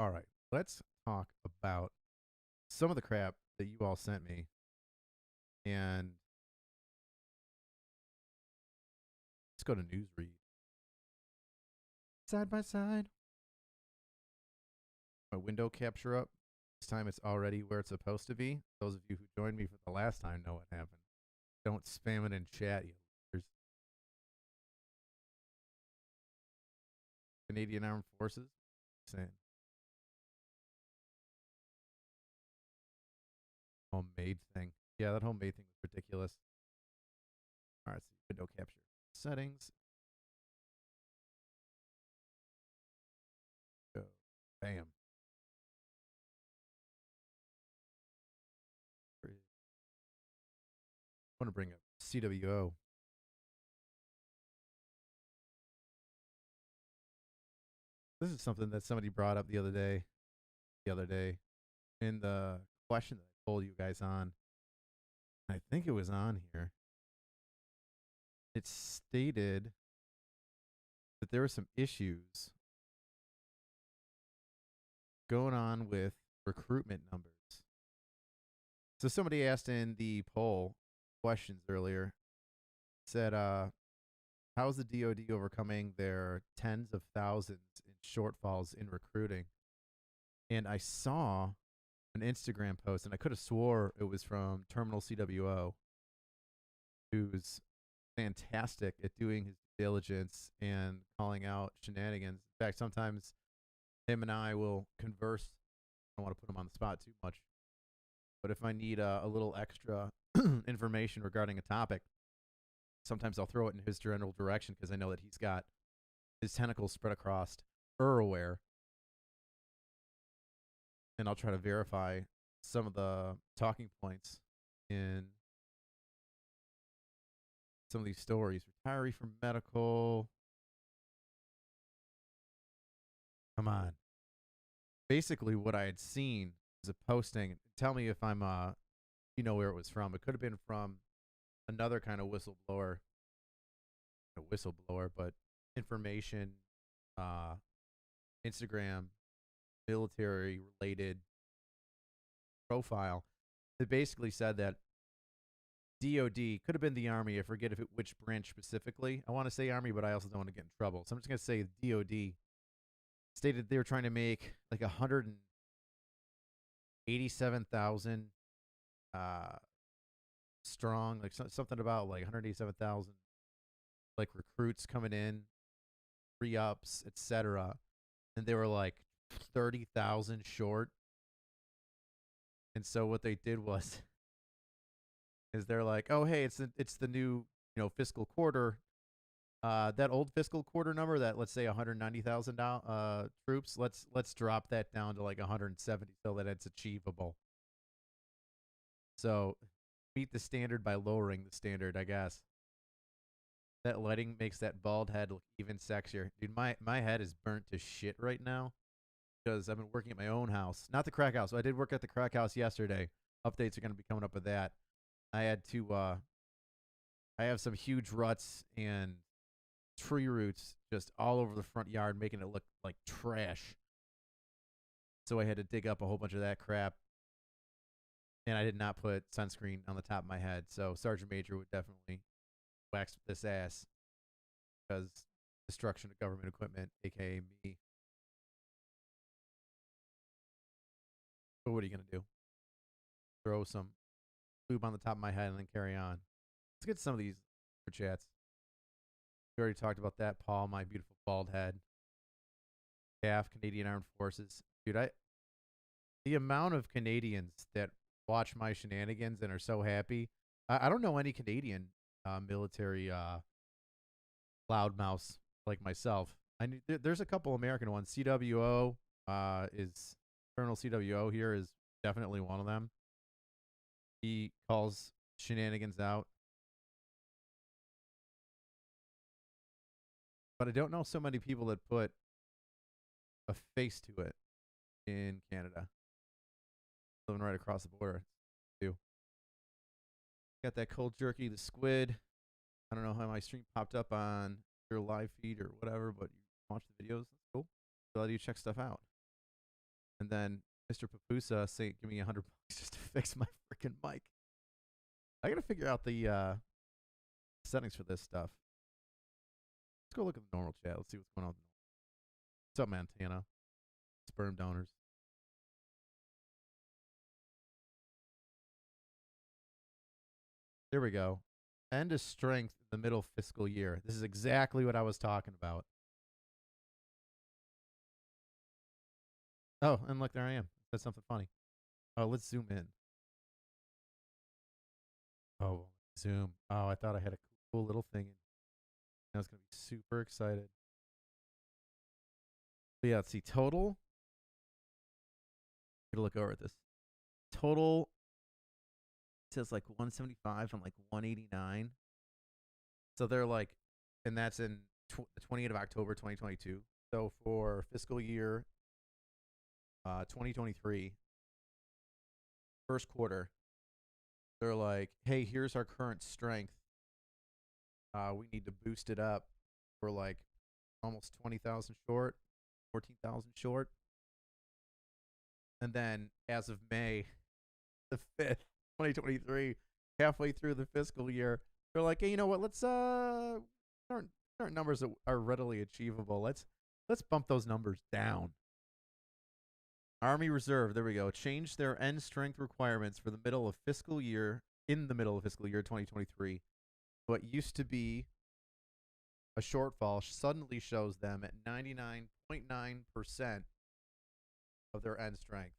All right, let's talk about some of the crap that you all sent me, and let's go to newsread. Side by side, my window capture up. This time it's already where it's supposed to be. Those of you who joined me for the last time know what happened. Don't spam it in chat, you losers. Canadian Armed Forces. Saying homemade thing. Yeah, that homemade thing was ridiculous. All right, so window capture settings. Go. Bam. I want to bring up CWO. This is something that somebody brought up the other day in the question that I told you guys on. I think it was on here. It stated that there were some issues going on with recruitment numbers. So somebody asked in the poll questions earlier, said, how's the DoD overcoming their tens of thousands in shortfalls in recruiting? And I saw an Instagram post, and I could have swore it was from Terminal CWO, who's fantastic at doing his diligence and calling out shenanigans. In fact, sometimes him and I will converse. I don't want to put him on the spot too much, but if I need a little extra information regarding a topic, sometimes I'll throw it in his general direction because I know that he's got his tentacles spread across everywhere, and I'll try to verify some of the talking points in some of these stories. Retiree from medical. Come on. Basically, what I had seen was a posting. Tell me if you know where it was from. It could have been from another kind of whistleblower, but information, uh, Instagram, military related profile that basically said that DOD could have been the Army. I forget which branch specifically. I want to say Army, but I also don't want to get in trouble. So I'm just going to say DOD stated they were trying to make like 187,000 strong, like something about like 187,000 like recruits coming in, re-ups, etc. And they were like 30,000 short. And so what they did was is they're like, "Oh, hey, it's the new, fiscal quarter. That old fiscal quarter number, that let's say 190,000 troops, let's drop that down to like 170 so that it's achievable." So meet the standard by lowering the standard, I guess. That lighting makes that bald head look even sexier. Dude, my head is burnt to shit right now because I've been working at my own house. Not the crack house. I did work at the crack house yesterday. Updates are going to be coming up with that. I had to I have some huge ruts and tree roots just all over the front yard, making it look like trash. So I had to dig up a whole bunch of that crap. And I did not put sunscreen on the top of my head. So Sergeant Major would definitely wax this ass because destruction of government equipment, aka me. But what are you going to do? Throw some lube on the top of my head and then carry on. Let's get some of these for chats. We already talked about that. Paul, my beautiful bald head. CAF, Canadian Armed Forces. Dude, the amount of Canadians that watch my shenanigans and are so happy. I don't know any Canadian military loudmouths like myself. There's a couple American ones. CWO is Colonel CWO here is definitely one of them. He calls shenanigans out. But I don't know so many people that put a face to it in Canada. Living right across the border, too. Got that cold jerky, the squid. I don't know how my stream popped up on your live feed or whatever, but you watch the videos. That's cool. Glad you check stuff out. And then Mr. Papusa saying, "Give me $100 just to fix my freaking mic." I gotta figure out the settings for this stuff. Let's go look at the normal chat. Let's see what's going on. What's up, Montana? Sperm donors. There we go. End of strength in the middle fiscal year. This is exactly what I was talking about. Oh, and look, there I am. That's something funny. Oh, let's zoom in. Oh, zoom. Oh, I thought I had a cool little thing. I was going to be super excited. But yeah, let's see. Total. I'm going to look over at this. Total says like 175 and like 189. So they're like, and that's in the 28th of October, 2022. So for fiscal year 2023, first quarter, they're like, hey, here's our current strength. We need to boost it up. We're like almost 20,000 short, 14,000 short. And then as of May the 5th, 2023, halfway through the fiscal year, they're like, hey, you know what? Let's our numbers that are readily achievable. Let's bump those numbers down. Army Reserve, there we go. Change their end strength requirements for the middle of fiscal year, in the middle of fiscal year 2023. What used to be a shortfall suddenly shows them at 99.9% of their end strength.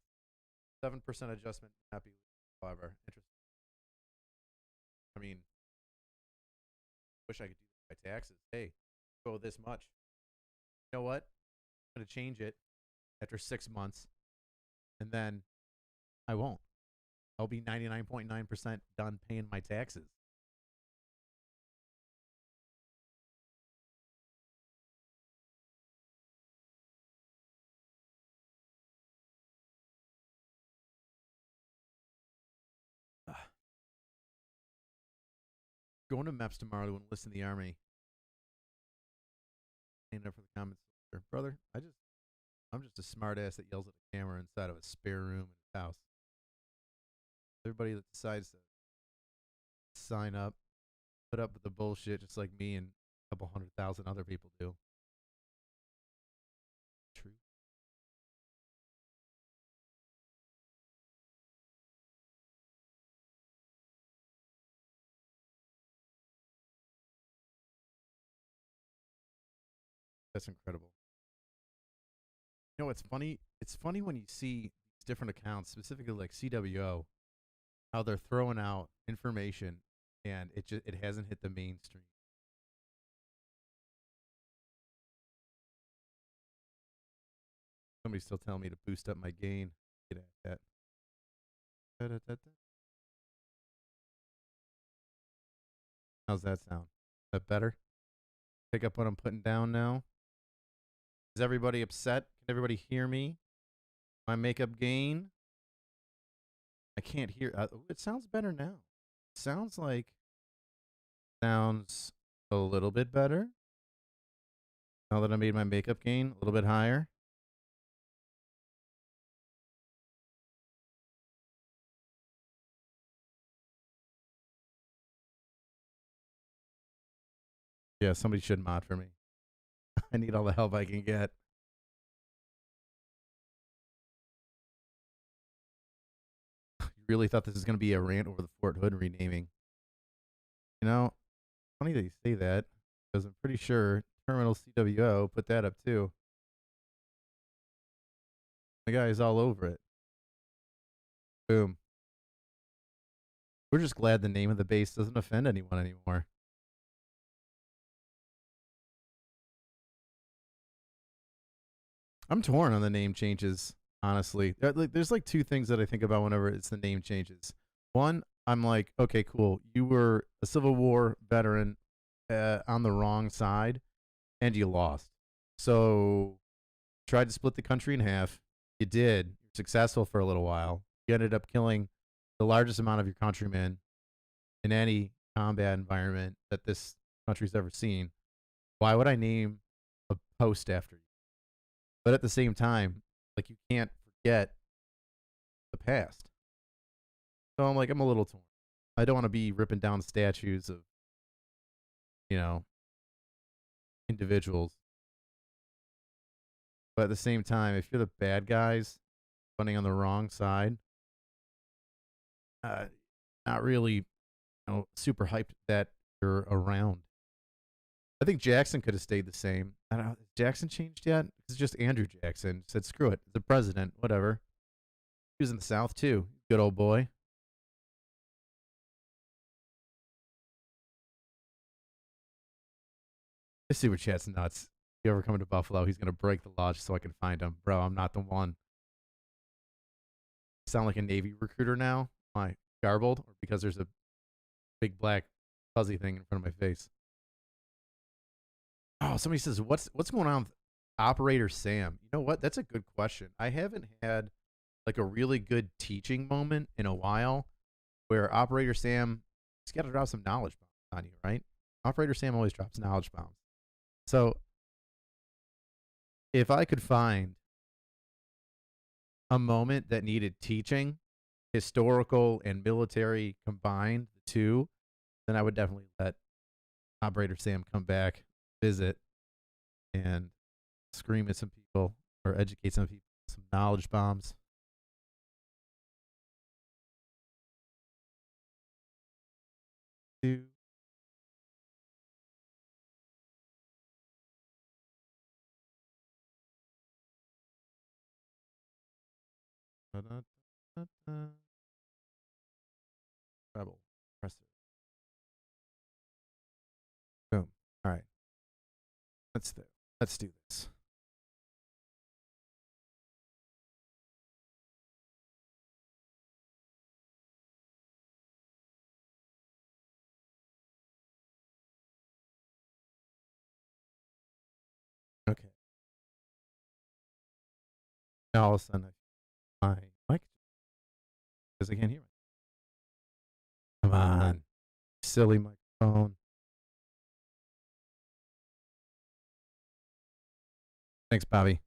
7% adjustment, happy, however. Interesting. I mean, wish I could do my taxes. Hey, go this much. You know what? I'm going to change it after 6 months, and then I won't. I'll be 99.9% done paying my taxes. Going to MEPS tomorrow to enlist in the Army. Stand up for the comments, brother. I'm just a smart ass that yells at a camera inside of a spare room in his house. Everybody that decides to sign up, put up with the bullshit just like me and a couple 100,000 other people do. True. That's incredible. You know what's funny? It's funny when you see these different accounts, specifically like CWO, how they're throwing out information and it hasn't hit the mainstream. Somebody's still telling me to boost up my gain. Get at that. Da-da-da-da. How's that sound? Is that better? Pick up what I'm putting down now. Is everybody upset? Can everybody hear me? My makeup gain? I can't hear. It sounds better now. Sounds a little bit better. Now that I made my makeup gain a little bit higher. Yeah, somebody should mod for me. I need all the help I can get. You really thought this was going to be a rant over the Fort Hood renaming. You know, funny that you say that, because I'm pretty sure Terminal CWO put that up too. The guy is all over it. Boom. We're just glad the name of the base doesn't offend anyone anymore. I'm torn on the name changes, honestly. There's like two things that I think about whenever it's the name changes. One, I'm like, okay, cool. You were a Civil War veteran on the wrong side, and you lost. So, tried to split the country in half. You did. You're successful for a little while. You ended up killing the largest amount of your countrymen in any combat environment that this country's ever seen. Why would I name a post after you? But at the same time, like, you can't forget the past. So I'm like, I'm a little torn. I don't want to be ripping down statues of, you know, individuals. But at the same time, if you're the bad guys running on the wrong side, uh, not really, super hyped that you're around. I think Jackson could have stayed the same. I don't know. Has Jackson changed yet? It's just Andrew Jackson said, "Screw it, the president, whatever." He was in the South too. Good old boy. This super chat's nuts. If you ever come to Buffalo, he's gonna break the law just so I can find him, bro. I'm not the one. Sound like a Navy recruiter now? Why? Garbled? Or because there's a big black fuzzy thing in front of my face? Oh, somebody says, what's going on with Operator Sam? You know what? That's a good question. I haven't had like a really good teaching moment in a while where Operator Sam, he's got to drop some knowledge bombs on you, right? Operator Sam always drops knowledge bombs. So if I could find a moment that needed teaching, historical and military combined, the two, then I would definitely let Operator Sam come back, visit, and scream at some people or educate some people, some knowledge bombs. Two. Rebel. Press it. Boom. All right. Let's do this. Okay. Now all of a sudden, my mic because I can't hear me. Come on, silly microphone. Thanks, Bobby.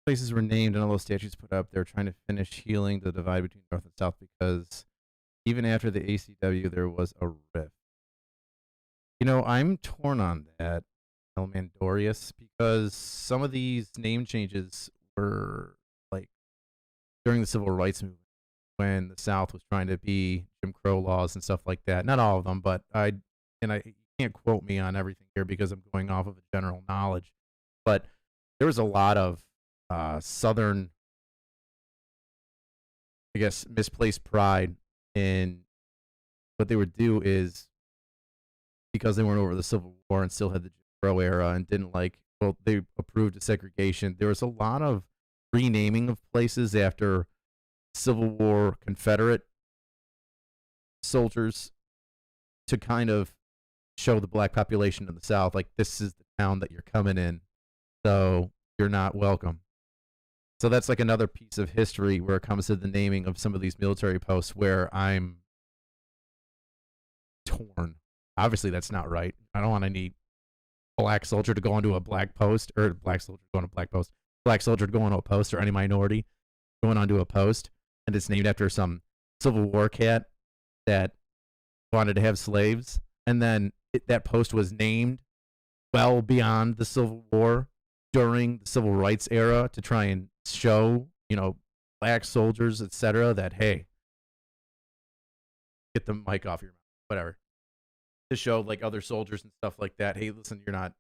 Places were named and all those statues put up. They're trying to finish healing the divide between North and South because even after the ACW, there was a rift. I'm torn on that, El Mandorius, because some of these name changes were like during the civil rights movement when the South was trying to be Jim Crow laws and stuff like that. Not all of them, but I you can't quote me on everything here because I'm going off of a general knowledge. But there was a lot of Southern, I guess, misplaced pride in what they would do is because they weren't over the Civil War and still had the Jim Crow era and didn't they approved of segregation. There was a lot of renaming of places after Civil War Confederate soldiers to kind of show the black population in the South, like, this is the town that you're coming in, so you're not welcome. So that's like another piece of history where it comes to the naming of some of these military posts where I'm torn. Obviously, that's not right. I don't want any black soldier to go onto a black post, or black soldier going to black post, black soldier to go onto a post, or any minority going onto a post, and it's named after some Civil War cat that wanted to have slaves, and then that post was named well beyond the Civil War during the Civil Rights era to try and show, black soldiers, etc., that, hey, get the mic off your mouth, whatever, to show like other soldiers and stuff like that, hey, listen, you're not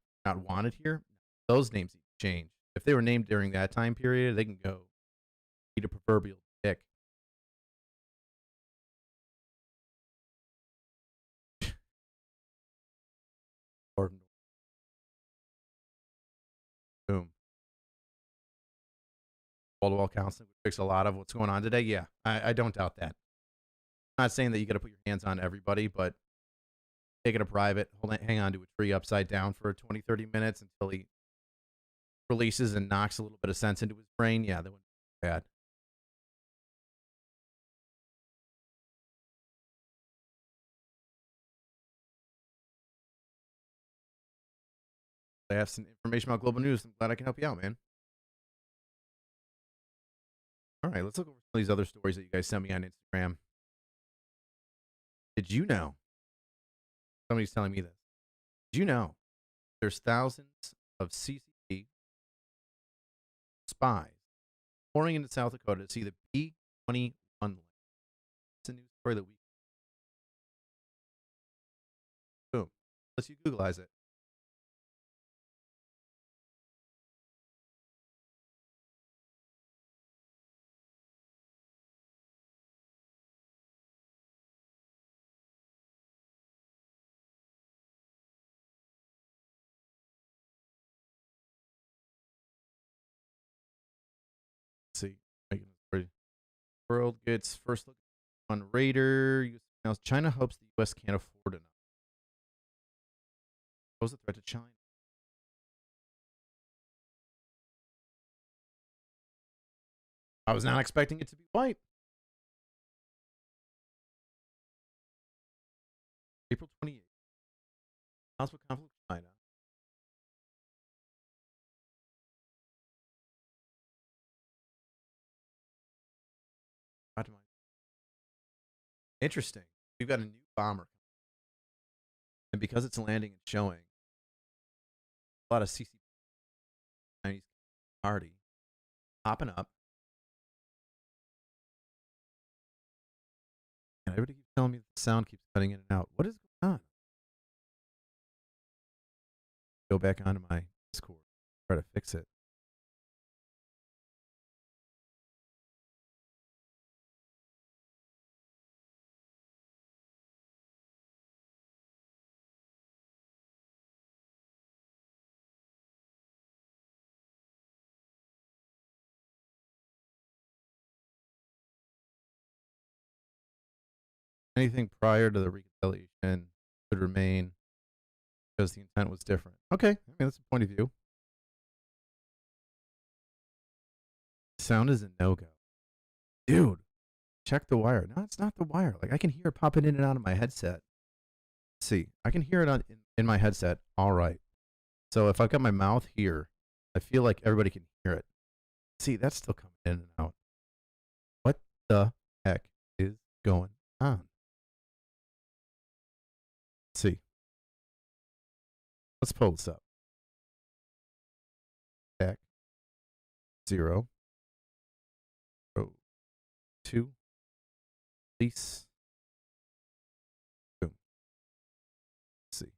wanted here. Those names need to change. If they were named during that time period, they can go eat a proverbial dick. Or boom. Wall-to-wall counseling would fix a lot of what's going on today. Yeah, I don't doubt that. I'm not saying that you got to put your hands on everybody, but take it a private, hang on to a tree upside down for 20, 30 minutes until he releases and knocks a little bit of sense into his brain. Yeah, that wouldn't be bad. I have some information about global news. I'm glad I can help you out, man. All right, let's look over some of these other stories that you guys sent me on Instagram. Did you know? Somebody's telling me this. Did you know there's thousands of CCP spies pouring into South Dakota to see the B-21 land? It's a news story that we boom. Let's you Googleize it. Let's see. World gets first look on Raider. Now China hopes the U.S. can't afford enough. Pose a threat to China. I was not expecting it to be white. April 28th. Announcement conflict with China. Interesting. We've got a new bomber. And because it's landing and showing, a lot of CCP Chinese party popping up. And everybody keeps telling me that the sound keeps cutting in and out. What is going on? Go back onto my Discord, try to fix it. Anything prior to the retaliation could remain because the intent was different. Okay, I mean, that's a point of view. Sound is a no-go. Dude, check the wire. No, it's not the wire. Like, I can hear it popping in and out of my headset. Let's see, I can hear it in my headset. All right. So if I've got my mouth here, I feel like everybody can hear it. See, that's still coming in and out. What the heck is going on? Let's see. Let's pull this up. Back. 0. 2. Release. Boom. Let's see.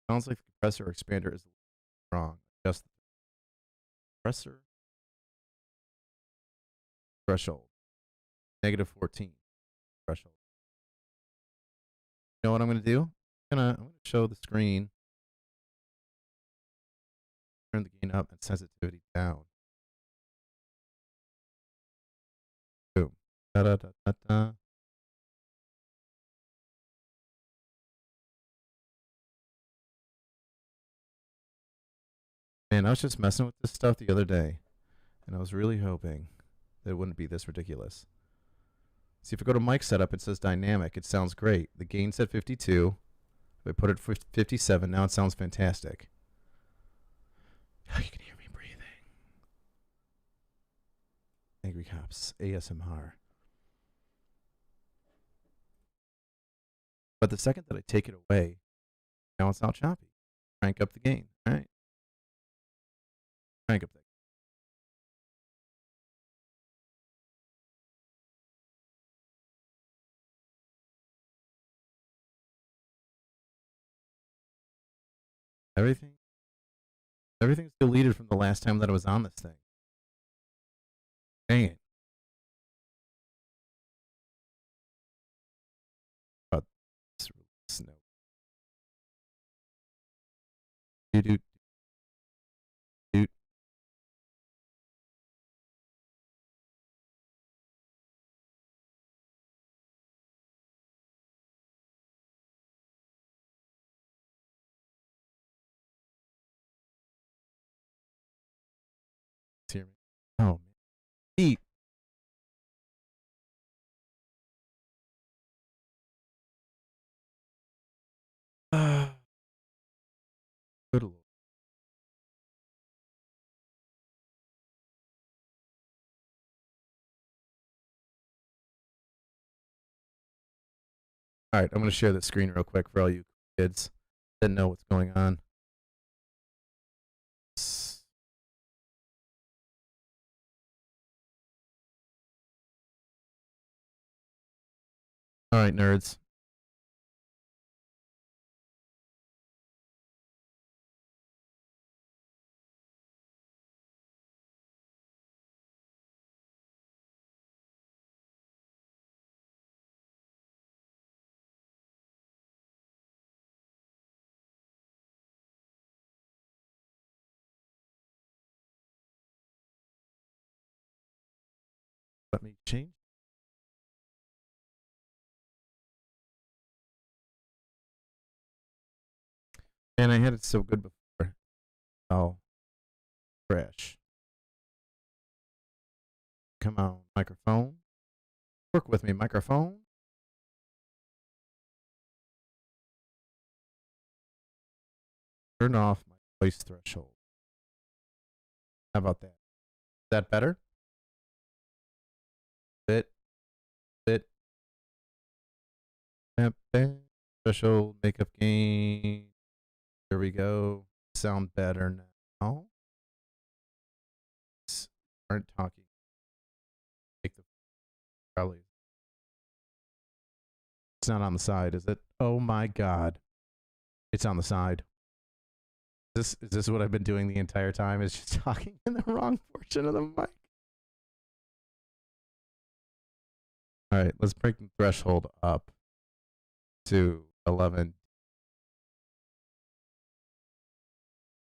Sounds like the compressor or expander is wrong. Adjust the compressor threshold. -14 threshold. You know what I'm going to do? I'm going to show the screen. Turn the gain up and sensitivity down. Boom. Da da da da da. Man, I was just messing with this stuff the other day, and I was really hoping that it wouldn't be this ridiculous. See, if I go to mic setup, it says dynamic. It sounds great. The gain's at 52. If I put it 57, now it sounds fantastic. Oh, you can hear me breathing. Angry Cops, ASMR. But the second that I take it away, now it's all choppy. Crank up the gain, all right? Crank up that. Everything's deleted from the last time that I was on this thing. Dang it. About this snow. Doot, doot. Hear me? Oh man. Eat. Good Lord. All right, I'm going to share the screen real quick for all you kids that know what's going on. All right, nerds. Let me change. And I had it so good before. Oh, crash. Come on, microphone. Work with me, microphone. Turn off my voice threshold. How about that? Is that better? Bit. Threshold, makeup gain. There we go. Sound better now. Aren't talking. Make the probably. It's not on the side, is it? Oh my god. It's on the side. Is this what I've been doing the entire time? Is just talking in the wrong portion of the mic. All right, let's break the threshold up to 11.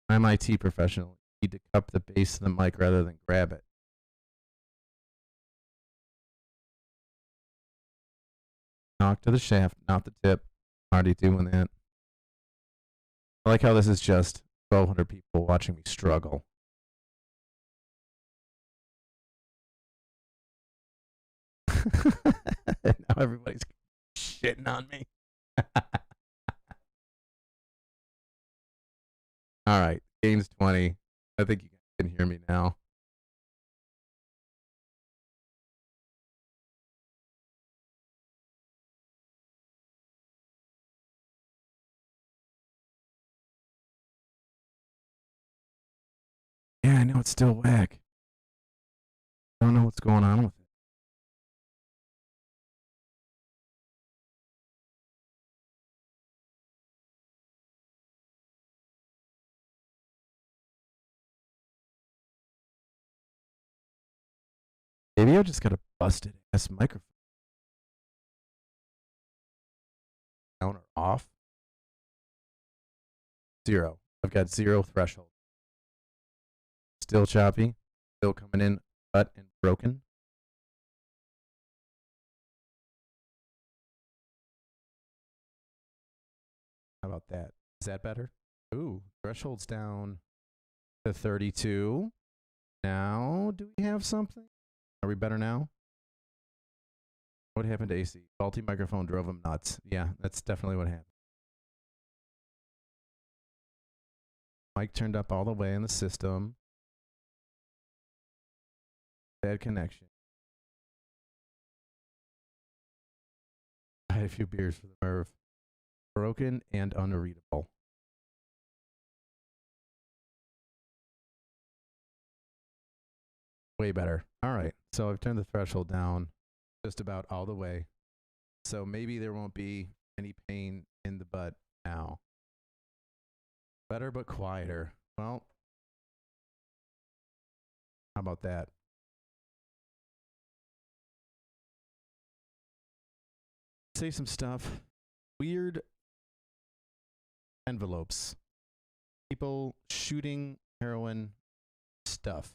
I'm IT professional. You need to cup the base of the mic rather than grab it. Talk to the shaft, not the tip. Already doing that. I like how this is just 1,200 people watching me struggle. Now everybody's shitting on me. All right, gain's 20. I think you guys can hear me now. Yeah, I know it's still whack. I don't know what's going on with it. Maybe I just got a busted ass microphone. Down or off? 0. I've got 0 threshold. Still choppy. Still coming in cut and broken. How about that? Is that better? Ooh, threshold's down to 32. Now, do we have something? Are we better now? What happened to AC? Faulty microphone drove him nuts. Yeah, that's definitely what happened. Mic turned up all the way in the system. Bad connection. I had a few beers for the Merv. Broken and unreadable. Way better. All right. So I've turned the threshold down just about all the way. So maybe there won't be any pain in the butt now. Better but quieter. Well, how about that? Say some stuff. Weird envelopes. People shooting heroin stuff.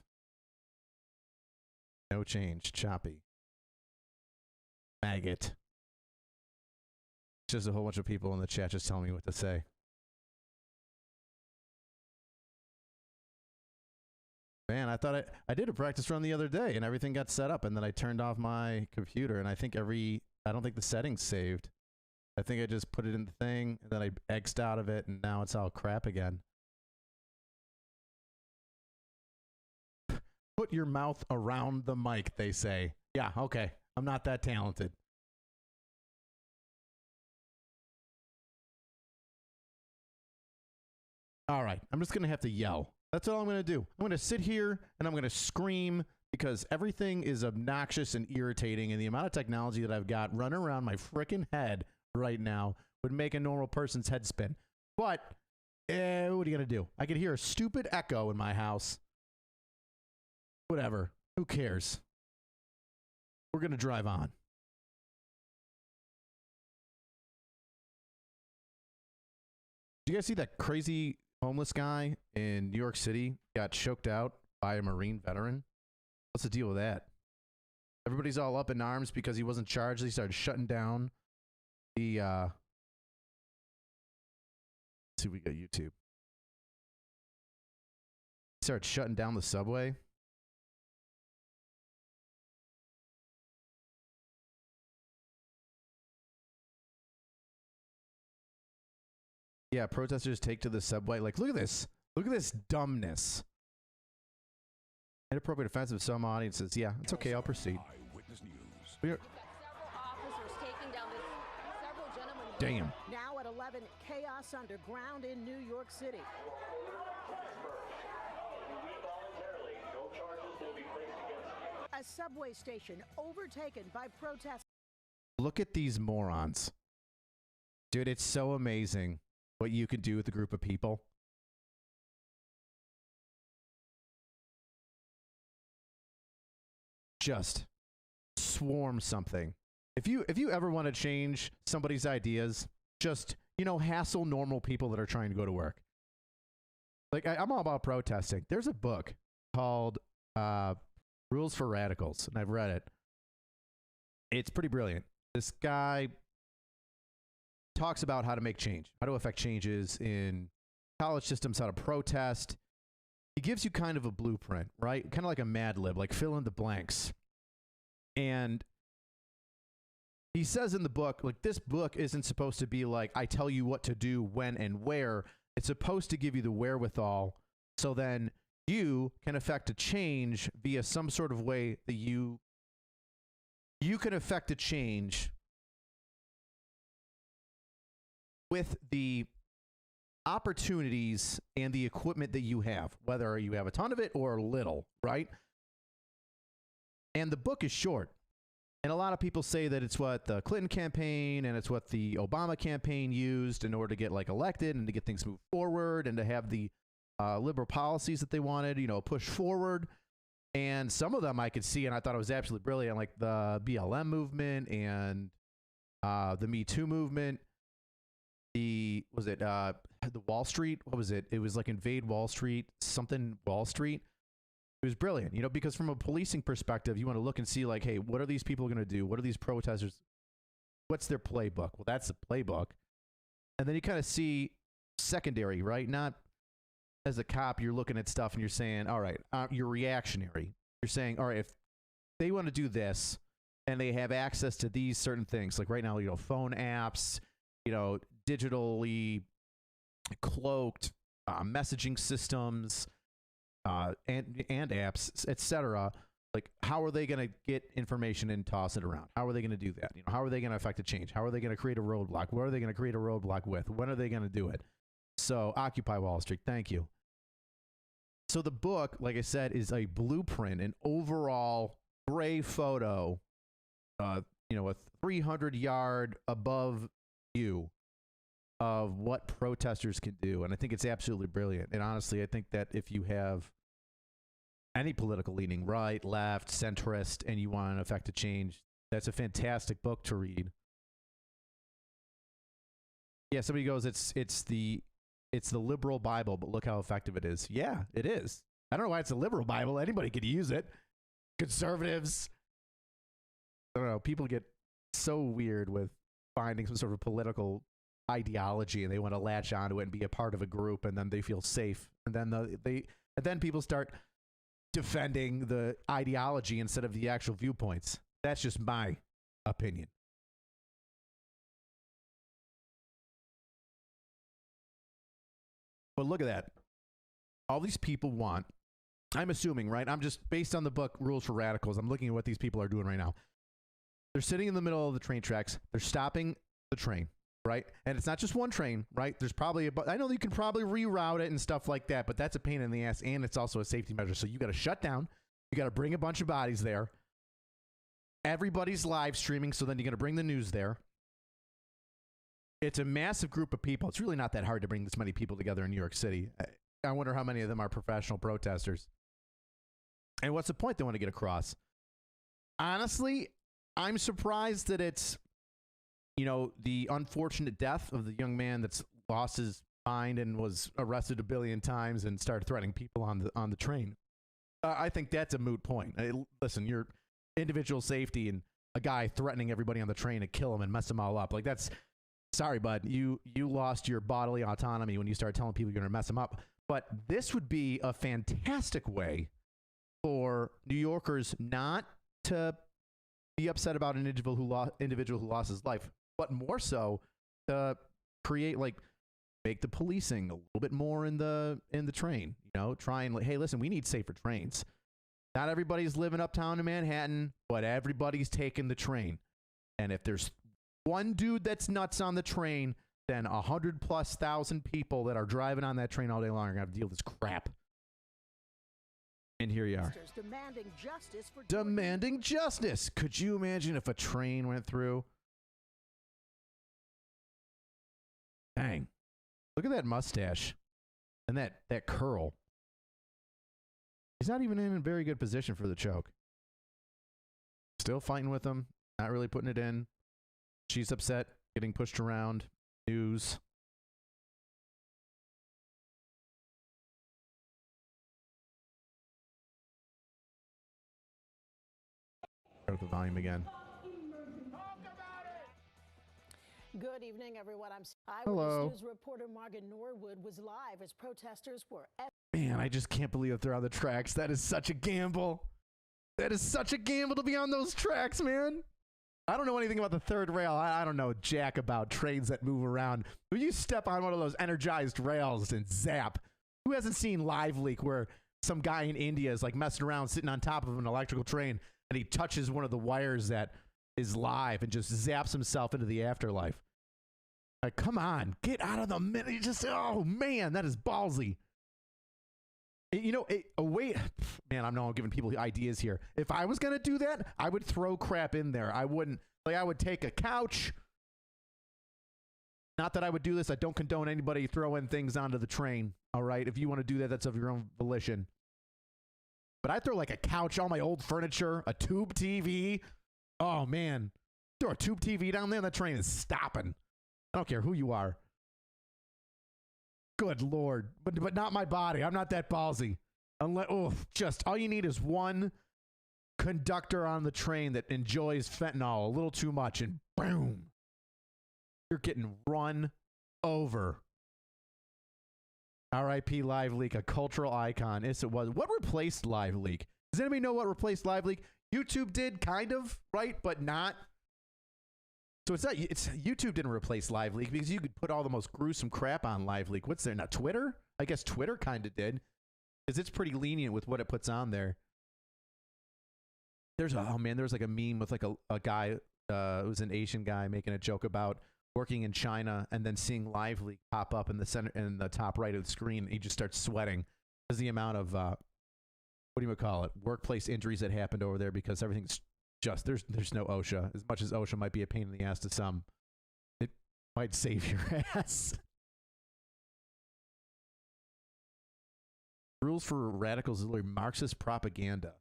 No change. Choppy. Maggot. Just a whole bunch of people in the chat just telling me what to say. Man, I thought I did a practice run the other day and everything got set up and then I turned off my computer and I don't think the settings saved. I think I just put it in the thing and then I X'd out of it and now it's all crap again. put your mouth around the mic, they say. Yeah, okay. I'm not that talented. All right, I'm just going to have to yell. That's all I'm going to do. I'm going to sit here and I'm going to scream because everything is obnoxious and irritating, and the amount of technology that I've got running around my frickin' head right now would make a normal person's head spin. But what are you going to do? I can hear a stupid echo in my house. Whatever. Who cares? We're going to drive on. Did you guys see that crazy homeless guy in New York City got choked out by a Marine veteran? What's the deal with that? Everybody's all up in arms because he wasn't charged. He started shutting down the let's see if we got YouTube. He started shutting down the subway. Yeah, protesters take to the subway. Like, look at this. Look at this dumbness. Inappropriate offensive. Some audiences. Yeah, it's okay. I'll proceed. Damn. Now at 11, chaos underground in New York City. A subway station overtaken by protesters. Look at these morons. Dude, it's so amazing what you can do with a group of people. Just swarm something. If you ever want to change somebody's ideas, just, hassle normal people that are trying to go to work. Like, I'm all about protesting. There's a book called Rules for Radicals, and I've read it. It's pretty brilliant. This guy talks about how to make change, how to affect changes in college systems, how to protest. He gives you kind of a blueprint, right? Kind of like a Mad Lib, like fill in the blanks. And he says in the book, like, this book isn't supposed to be like, I tell you what to do, when and where. It's supposed to give you the wherewithal so then you can affect a change via some sort of way that you can affect a change with the opportunities and the equipment that you have, whether you have a ton of it or little, right? And the book is short. And a lot of people say that it's what the Clinton campaign and it's what the Obama campaign used in order to get elected and to get things moved forward and to have the liberal policies that they wanted, pushed forward. And some of them I could see, and I thought it was absolutely brilliant, like the BLM movement and the Me Too movement. The Wall Street? What was it? It was like Invade Wall Street, something Wall Street. It was brilliant, because from a policing perspective, you want to look and see hey, what are these people going to do? What are these protesters? What's their playbook? Well, that's the playbook. And then you kind of see secondary, right? Not as a cop, you're looking at stuff and you're saying, all right, you're reactionary. You're saying, all right, if they want to do this and they have access to these certain things, like right now, phone apps, digitally cloaked messaging systems and apps, etc. Like, how are they going to get information and toss it around? How are they going to do that? How are they going to affect a change? How are they going to create a roadblock? What are they going to create a roadblock with? When are they going to do it? So, Occupy Wall Street. Thank you. So the book, like I said, is a blueprint, an overall gray photo, a 300-yard above view of what protesters can do. And I think it's absolutely brilliant. And honestly, I think that if you have any political leaning, right, left, centrist, and you want to affect a change, that's a fantastic book to read. Yeah, somebody goes, it's the liberal Bible, but look how effective it is. Yeah, it is. I don't know why it's a liberal Bible. Anybody could use it. Conservatives. I don't know. People get so weird with finding some sort of political ideology and they want to latch onto it and be a part of a group, and then they feel safe. And then people start defending the ideology instead of the actual viewpoints. That's just my opinion. But look at that. All these people want I'm assuming, right? I'm just based on the book Rules for Radicals. I'm looking at what these people are doing right now. They're sitting in the middle of the train tracks. They're stopping the train, right? And it's not just one train, right? There's probably I know you can probably reroute it and stuff like that, but that's a pain in the ass, and it's also a safety measure. So you got to shut down. You got to bring a bunch of bodies there. Everybody's live streaming, so then you're going to bring the news there. It's a massive group of people. It's really not that hard to bring this many people together in New York City. I wonder how many of them are professional protesters. And what's the point they want to get across? Honestly, I'm surprised that it's, the unfortunate death of the young man that's lost his mind and was arrested a billion times and started threatening people on the train. I think that's a moot point. Listen, your individual safety and a guy threatening everybody on the train to kill him and mess them all up. Like, that's, sorry, bud. You lost your bodily autonomy when you started telling people you're going to mess them up. But this would be a fantastic way for New Yorkers not to be upset about an individual who lost his life, but more so to create, make the policing a little bit more in the train. Try and, hey, listen, we need safer trains. Not everybody's living uptown in Manhattan, but everybody's taking the train. And if there's one dude that's nuts on the train, then 100,000+ people that are driving on that train all day long are going to have to deal with this crap. And here you are. Demanding justice. Could you imagine if a train went through? Dang. Look at that mustache. And that curl. He's not even in a very good position for the choke. Still fighting with him. Not really putting it in. She's upset. Getting pushed around. News. Turn up the volume again. Good evening, everyone. Hello. Eyewitness News reporter Margaret Norwood was live as protesters were. Man, I just can't believe that they're on the tracks. That is such a gamble. That is such a gamble to be on those tracks, man. I don't know anything about the third rail. I don't know jack about trains that move around. When you step on one of those energized rails and zap, who hasn't seen Live Leak where some guy in India is messing around sitting on top of an electrical train and he touches one of the wires that is live and just zaps himself into the afterlife? Come on, get out of the middle. Oh man, that is ballsy. Man, I'm not giving people ideas here. If I was going to do that, I would throw crap in there. I wouldn't, I would take a couch. Not that I would do this. I don't condone anybody throwing things onto the train. All right. If you want to do that, that's of your own volition. But I'd throw a couch, all my old furniture, a tube TV. Oh man, throw a tube TV down there and the train is stopping. I don't care who you are. Good Lord. But not my body. I'm not that ballsy. Just all you need is one conductor on the train that enjoys fentanyl a little too much and boom. You're getting run over. R.I.P. Live Leak, a cultural icon. Yes, it was. What replaced Live Leak? Does anybody know what replaced Live Leak? YouTube did, kind of, right? But not. So it's YouTube didn't replace Live Leak because you could put all the most gruesome crap on Live Leak. What's there now? Twitter? I guess Twitter kind of did because it's pretty lenient with what it puts on there. There's a meme with a guy, it was an Asian guy making a joke about working in China and then seeing Live Leak pop up in the center in the top right of the screen. He just starts sweating because the amount of workplace injuries that happened over there because everything's just there's no OSHA. As much as OSHA might be a pain in the ass to some, it might save your ass. Rules for Radicals is literally Marxist propaganda.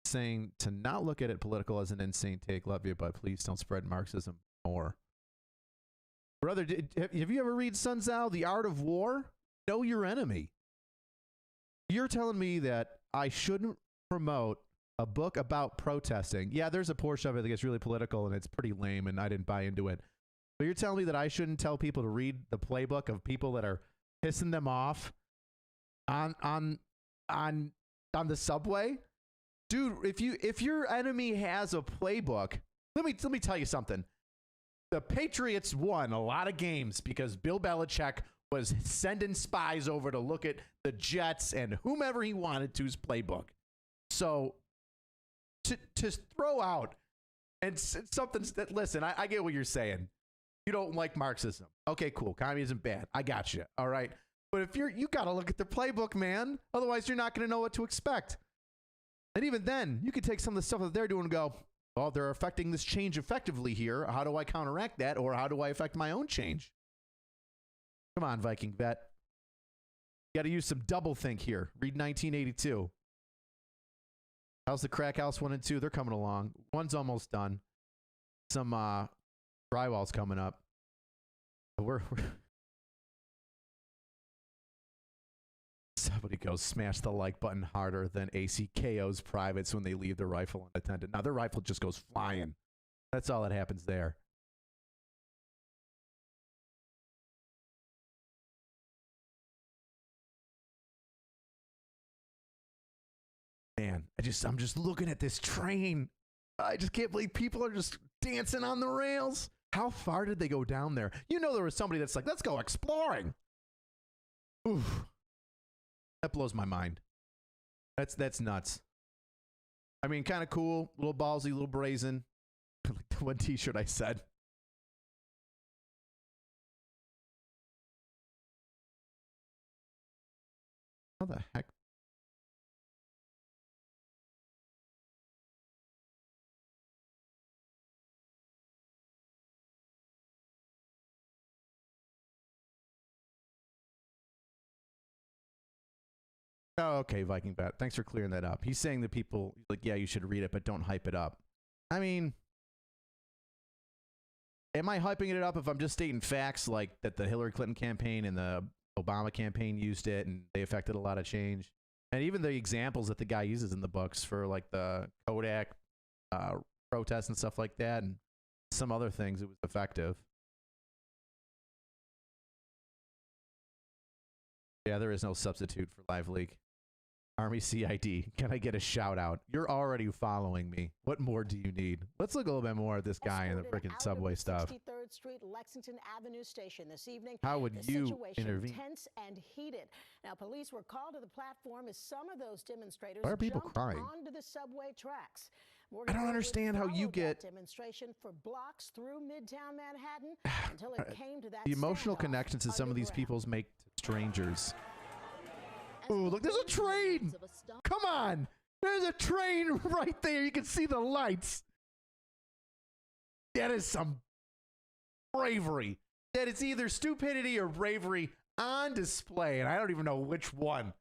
Saying to not look at it political as an insane take. Love you, but please don't spread Marxism more. Brother, have you ever read Sun Tzu, The Art of War? Know your enemy. You're telling me that I shouldn't promote a book about protesting. Yeah, there's a portion of it that gets really political and it's pretty lame and I didn't buy into it. But you're telling me that I shouldn't tell people to read the playbook of people that are pissing them off on the subway? Dude, if your enemy has a playbook, let me tell you something. The Patriots won a lot of games because Bill Belichick was sending spies over to look at the Jets and whomever he wanted to's playbook. So to throw out and something that, listen, I get what you're saying. You don't like Marxism. Okay, cool. Communism bad. I got you. All right. But if you got to look at the playbook, man. Otherwise, you're not going to know what to expect. And even then, you could take some of the stuff that they're doing and go, oh, they're affecting this change effectively here. How do I counteract that? Or how do I affect my own change? Come on, Viking vet. You got to use some double think here. Read 1982. How's the Crack House 1 and 2? They're coming along. One's almost done. Some drywall's coming up. We're Somebody goes, smash the like button harder than ACKO's privates when they leave their rifle unattended. Now their rifle just goes flying. That's all that happens there. Man, I'm just looking at this train. I just can't believe people are just dancing on the rails. How far did they go down there? You know, there was somebody that's like, let's go exploring. Oof. That blows my mind. That's nuts. I mean, kind of cool, little ballsy, little brazen. Like the one t-shirt I said. How the heck? Oh, okay, Viking Bat. Thanks for clearing that up. He's saying that people, like, yeah, you should read it, but don't hype it up. I mean, am I hyping it up if I'm just stating facts like that the Hillary Clinton campaign and the Obama campaign used it and they affected a lot of change? And even the examples that the guy uses in the books for like the Kodak protests and stuff like that and some other things, it was effective. Yeah, there is no substitute for Live Leak. Army CID, can I get a shout out? You're already following me. What more do you need? Let's look a little bit more at this guy and the freaking subway stuff. 63rd Street, Lexington Avenue station this evening. How would you intervene? Tense and heated. Now, police were called to the platform as some of those demonstrators Why are people jumped crying? onto the subway tracks. I don't understand how you get demonstration for blocks through Midtown Manhattan until it came to that the emotional standoff connections that some of these underground. peoples make to strangers. Ooh, look, there's a train. Come on. There's a train right there. You can see the lights. That is some bravery. That is either stupidity or bravery on display, and I don't even know which one.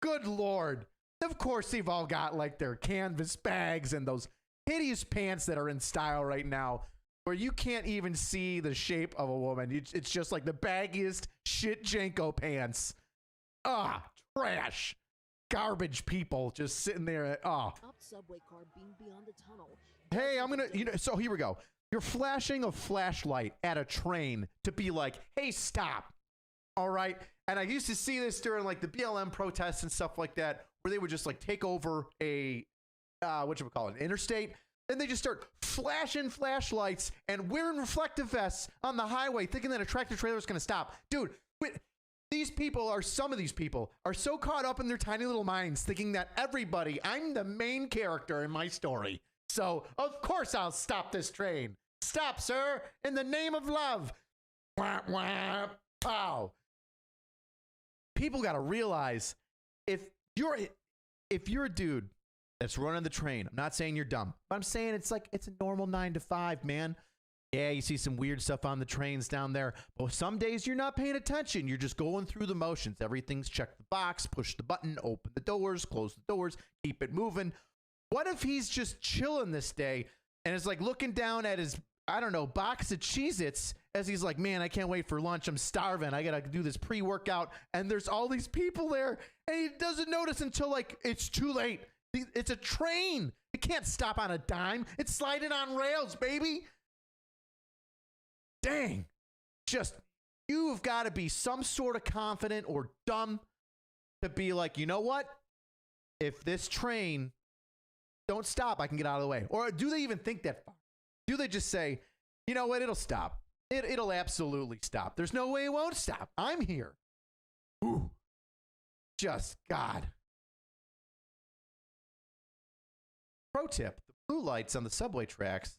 Good Lord. Of course, they've all got like their canvas bags and those hideous pants that are in style right now where you can't even see the shape of a woman. It's just like the baggiest shit Janko pants. Ah, trash. Garbage people just sitting there. Ah. Subway car being beyond the tunnel. Hey, I'm going to, so here we go. You're flashing a flashlight at a train to be like, hey, stop. All right. And I used to see this during like the BLM protests and stuff like that, where they would just like take over a, an interstate. Then they just start flashing flashlights and wearing reflective vests on the highway, thinking that a tractor trailer is going to stop. Dude, some of these people are so caught up in their tiny little minds thinking that I'm the main character in my story. So, of course I'll stop this train. Stop, sir, in the name of love. Wah, wah, pow. People got to realize if you're a dude that's running the train, I'm not saying you're dumb, but I'm saying it's a normal 9 to 5, man. Yeah, you see some weird stuff on the trains down there, but some days you're not paying attention. You're just going through the motions. Everything's check the box, push the button, open the doors, close the doors, keep it moving. What if he's just chilling this day and is like looking down at his, box of Cheez-Its as he's like, man, I can't wait for lunch. I'm starving. I got to do this pre-workout. And there's all these people there and he doesn't notice until like it's too late. It's a train. It can't stop on a dime. It's sliding on rails, baby. Dang. You've got to be some sort of confident or dumb to be like, you know what? If this train don't stop, I can get out of the way. Or do they even think that far? Do they just say, you know what? It'll stop. It'll absolutely stop. There's no way it won't stop. I'm here. Ooh. Just God. Pro tip, the blue lights on the subway tracks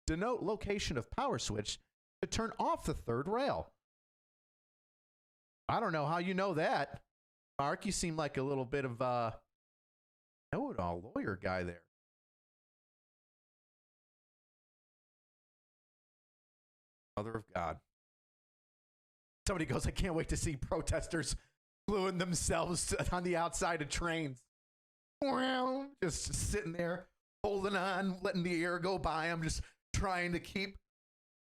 denote location of power switch to turn off the third rail. I don't know how you know that. Mark, you seem like a little bit of a know-it-all lawyer guy there. Mother of God. Somebody goes, I can't wait to see protesters gluing themselves on the outside of trains. Just sitting there, holding on, letting the air go by them, just trying to keep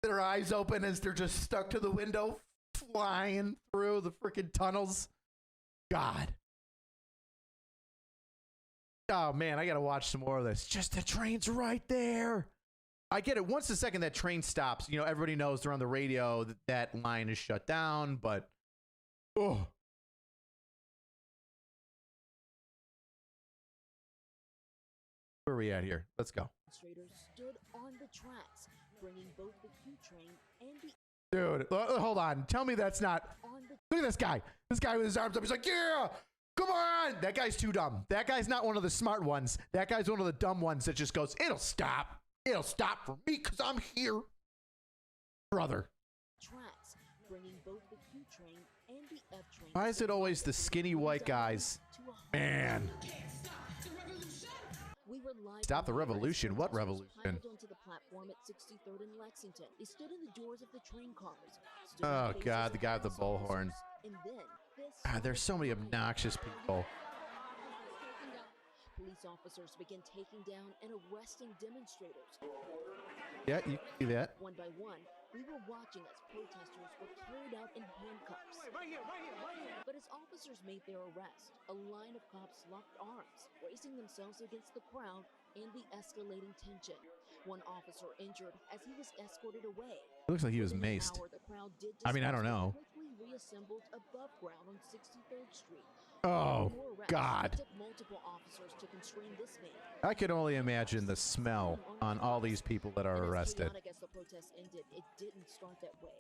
their eyes open as they're just stuck to the window, flying through the freaking tunnels. God. Oh, man, I got to watch some more of this. Just the train's right there. I get it. Once the second that train stops, you know, everybody knows they're on the radio that that line is shut down, but oh. Where are we at here? Let's go. Demonstrators stood on the tracks, bringing both the Q train and the Dude, hold on. Tell me that's not. Look at this guy. This guy with his arms up. He's like, yeah, come on. That guy's too dumb. That guy's not one of the smart ones. That guy's one of the dumb ones that just goes, it'll stop. It'll stop for me because I'm here. Brother. tracks, bringing both the Q train and the F train. Why is it always the skinny white guys? Man. We were live. Stop the revolution. What revolution? Piled onto the platform at 63rd and Lexington. They stood in the doors of the train cars. Oh, God, the guy with the bullhorn. And then this. God, there's so many obnoxious people. Police officers began taking down and arresting demonstrators. Yeah, you see that. One by one, we were watching as protesters were carried out in handcuffs. But as officers made their arrest, a line of cops locked arms, bracing themselves against the crowd and the escalating tension. One officer injured as he was escorted away. It looks like he was Within an maced. hour, the crowd did I mean, I don't disperse know. and quickly reassembled above ground on 63rd Street. Oh, More arrests. God. It took multiple officers to constrain this man. I can only imagine the smell on all these people that are And as arrested. chaotic as the protest ended, it didn't start that way.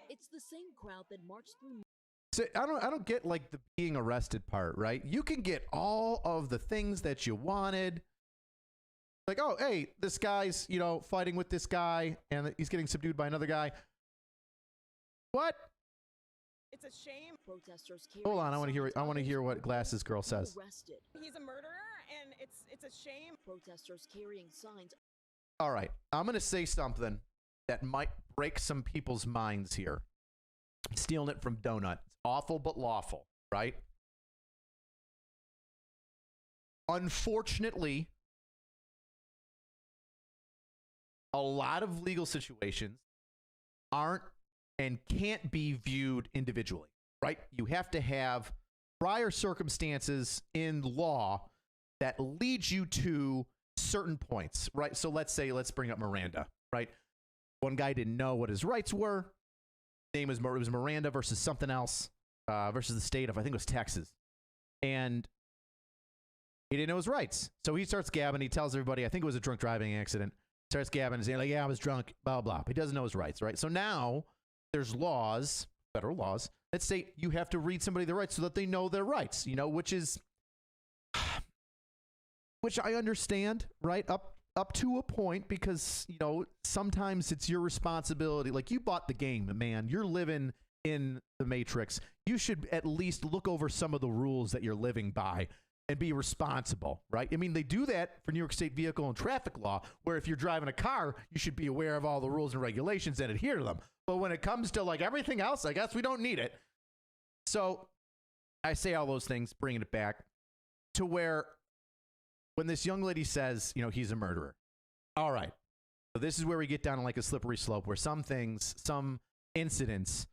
It's the same crowd that marched through. So I don't get like the being arrested part, right? You can get all of the things that you wanted. Like, oh, hey, this guy's, you know, fighting with this guy and he's getting subdued by another guy. What? It's a shame. Protesters Hold on, I want to to hear what Glasses Girl says. Arrested. He's a murderer, and it's a shame. Protesters carrying signs. All right, I'm going to say something that might break some people's minds here. Stealing it from Donut. It's awful but lawful, right? Unfortunately, a lot of legal situations aren't and can't be viewed individually, right? You have to have prior circumstances in law that lead you to certain points, right? So let's bring up Miranda, right? One guy didn't know what his rights were. Name was Miranda versus something else, versus the state of, I think it was Texas. And he didn't know his rights. So he starts gabbing. He tells everybody, I think it was a drunk driving accident. Starts gabbing and saying, like, yeah, I was drunk, blah, blah, blah. He doesn't know his rights, right? So now there's laws, federal laws, that say you have to read somebody their rights so that they know their rights, you know, which I understand, right? Up to a point, because, you know, sometimes it's your responsibility. Like, you bought the game, man. You're living in the Matrix. You should at least look over some of the rules that you're living by and be responsible, right? I mean, they do that for New York State vehicle and traffic law, where if you're driving a car, you should be aware of all the rules and regulations and adhere to them. But when it comes to like everything else, I guess we don't need it. So I say all those things, bringing it back to where when this young lady says, you know, he's a murderer. All right. So this is where we get down on like a slippery slope where some things, some incidents,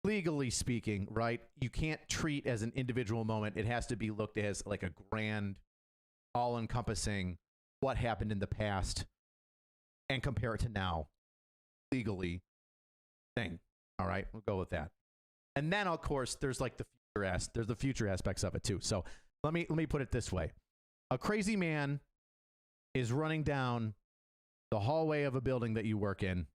legally speaking, right, you can't treat as an individual moment. It has to be looked as like a grand, all-encompassing what happened in the past and compare it to now legally thing. All right, we'll go with that. And then, of course, there's like the future aspects of it too. So let me put it this way. A crazy man is running down the hallway of a building that you work in,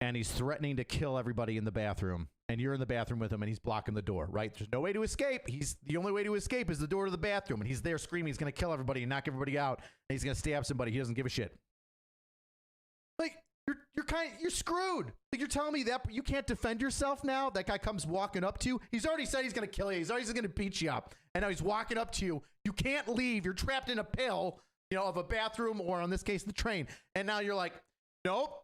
and he's threatening to kill everybody in the bathroom, and you're in the bathroom with him, and he's blocking the door, right? There's no way to escape. The only way to escape is the door to the bathroom, and he's there screaming. He's going to kill everybody and knock everybody out, and he's going to stab somebody. He doesn't give a shit. Like, you're screwed. Like, you're telling me that you can't defend yourself now? That guy comes walking up to you. He's already said he's going to kill you. He's already going to beat you up. And now he's walking up to you. You can't leave. You're trapped in a pill, of a bathroom, or in this case, the train. And now you're like, nope.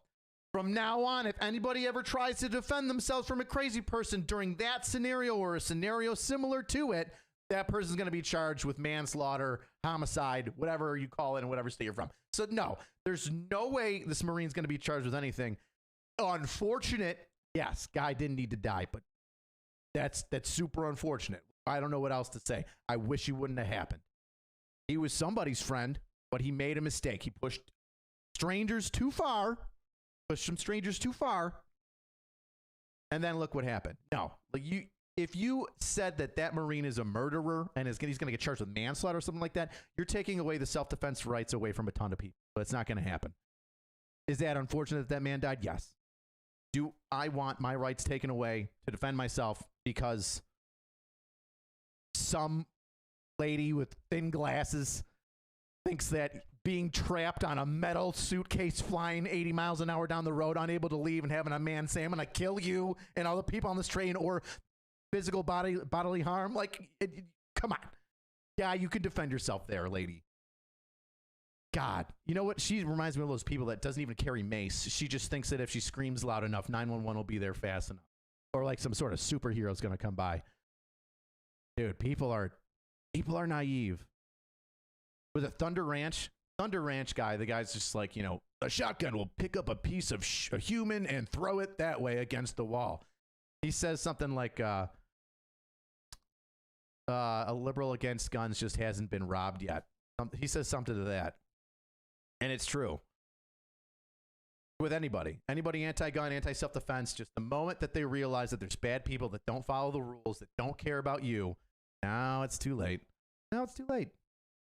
From now on, if anybody ever tries to defend themselves from a crazy person during that scenario or a scenario similar to it, that person's going to be charged with manslaughter, homicide, whatever you call it in whatever state you're from. So no, there's no way this Marine's going to be charged with anything. Unfortunate. Yes, guy didn't need to die, but that's super unfortunate. I don't know what else to say. I wish it wouldn't have happened. He was somebody's friend, but he made a mistake. He pushed strangers too far. Pushed some strangers too far. And then look what happened. No, like if you said that Marine is a murderer and he's going to get charged with manslaughter or something like that, you're taking away the self-defense rights away from a ton of people. But it's not going to happen. Is that unfortunate that man died? Yes. Do I want my rights taken away to defend myself because some lady with thin glasses thinks that being trapped on a metal suitcase flying 80 miles an hour down the road, unable to leave, and having a man say, I'm going to kill you and all the people on this train, or physical bodily harm? Like, come on. Yeah, you can defend yourself there, lady. God. You know what? She reminds me of those people that doesn't even carry mace. She just thinks that if she screams loud enough, 911 will be there fast enough. Or like some sort of superhero is going to come by. Dude, people are naive. With a Thunder Ranch guy, the guy's just like, a shotgun will pick up a piece of a human and throw it that way against the wall. He says something like, a liberal against guns just hasn't been robbed yet. He says something to that. And it's true. With anybody anti-gun, anti-self-defense, just the moment that they realize that there's bad people that don't follow the rules, that don't care about you, now it's too late.